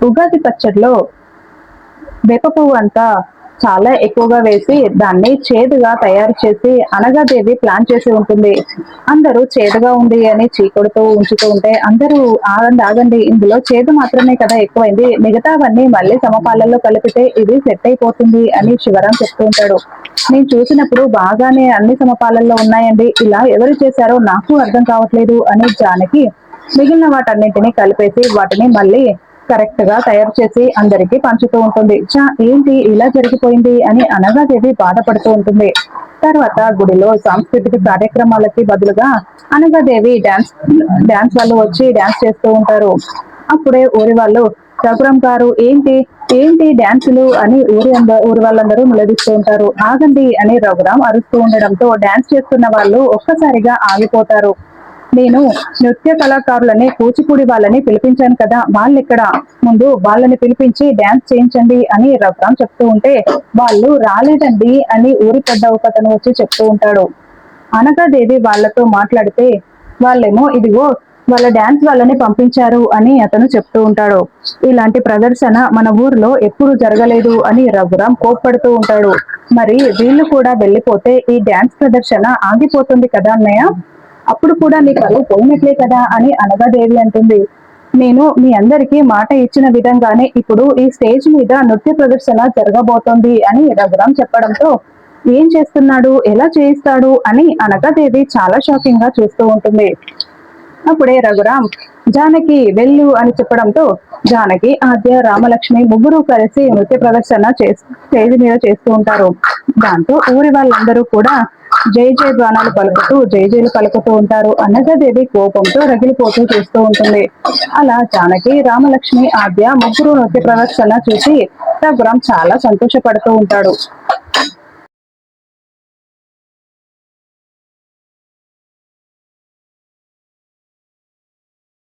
ఉగాది పచ్చడిలో వేప పువ్వు అంతా చాలా ఎక్కువగా వేసి దాన్ని చేదుగా తయారు చేసి అనగాదేవి ప్లాన్ చేసి ఉంటుంది. అందరూ చేదుగా ఉంది అని చీకొడుతూ ఉంచుతూ ఉంటే అందరూ ఆగండి ఆగండి, ఇందులో చేదు మాత్రమే కదా ఎక్కువైంది, మిగతావన్నీ మళ్ళీ సమపాలల్లో కలిపితే ఇది సెట్ అయిపోతుంది అని శివరాం చెప్తూ ఉంటాడు. నేను చూసినప్పుడు బాగానే అన్ని సమపాలల్లో ఉన్నాయండి, ఇలా ఎవరు చేశారో నాకు అర్థం కావట్లేదు అని జానకి మిగిలిన వాటన్నింటినీ కలిపేసి వాటిని మళ్ళీ కరెక్ట్ గా తయారు చేసి అందరికి పంచుతూ ఉంటుంది. ఏంటి ఇలా జరిగిపోయింది అని అనగాదేవి బాధపడుతూ ఉంటుంది. తర్వాత గుడిలో సాంస్కృతిక కార్యక్రమాలకి బదులుగా అనగాదేవి డాన్స్ వాళ్ళు వచ్చి డాన్స్ చేస్తూ ఉంటారు. అప్పుడే ఊరి వాళ్ళు రఘురాం గారు ఏంటి ఏంటి డాన్సులు అని ఊరి వాళ్ళందరూ నిలదీస్తూ ఉంటారు. ఆగండి అని రఘురాం అరుస్తూ ఉండడంతో డాన్స్ చేస్తున్న వాళ్ళు ఒక్కసారిగా ఆగిపోతారు. నేను నృత్య కళాకారులని కూచిపూడి వాళ్ళని పిలిపించాను కదా, వాళ్ళెక్కడ, ముందు వాళ్ళని పిలిపించి డాన్స్ చేయించండి అని రఘురాం చెప్తూ ఉంటే వాళ్ళు రాలేదండి అని ఊరి పెద్ద ఒకతను వచ్చి చెప్తూ ఉంటాడు. అనగాదేవి వాళ్ళతో మాట్లాడితే వాళ్ళేమో ఇదిగో వాళ్ళ డాన్స్ వాళ్ళని పంపించారు అని అతను చెప్తూ ఉంటాడు. ఇలాంటి ప్రదర్శన మన ఊర్లో ఎప్పుడు జరగలేదు అని రఘురాం కోప్పడుతూ ఉంటాడు. మరి వీళ్ళు కూడా వెళ్ళిపోతే ఈ డాన్స్ ప్రదర్శన ఆగిపోతుంది కదా అన్నయ్య, అప్పుడు కూడా నీ పరువు పోయినట్లే కదా అని అనగాదేవి అంటుంది. నేను మీ అందరికీ మాట ఇచ్చిన విధంగానే ఇప్పుడు ఈ స్టేజ్ మీద నృత్య ప్రదర్శన జరగబోతోంది అని రఘురాం చెప్పడంతో ఏం చేస్తున్నాడు, ఎలా చేయిస్తాడు అని అనగాదేవి చాలా షాకింగ్ గా చూస్తూ ఉంటుంది. అప్పుడే రఘురాం జానకి వెళ్ళు అని చెప్పడంతో జానకి, ఆద్య, రామలక్ష్మి ముగ్గురు కలిసి నృత్య ప్రదర్శన స్టేజ్ మీద చేస్తూ ఉంటారు. దాంతో ఊరి వాళ్ళందరూ కూడా జై జై గానాలు పలుకుతూ జై జైలు పలుకుతూ ఉంటారు. అనగాదేవి కోపంతో రగిలిపోతూ చూస్తూ ఉంటుంది. అలా జానకి, రామలక్ష్మి, ఆద్య ముగ్గురు నృత్య ప్రదర్శన చూసి రఘురాం చాలా సంతోషపడుతూ ఉంటాడు.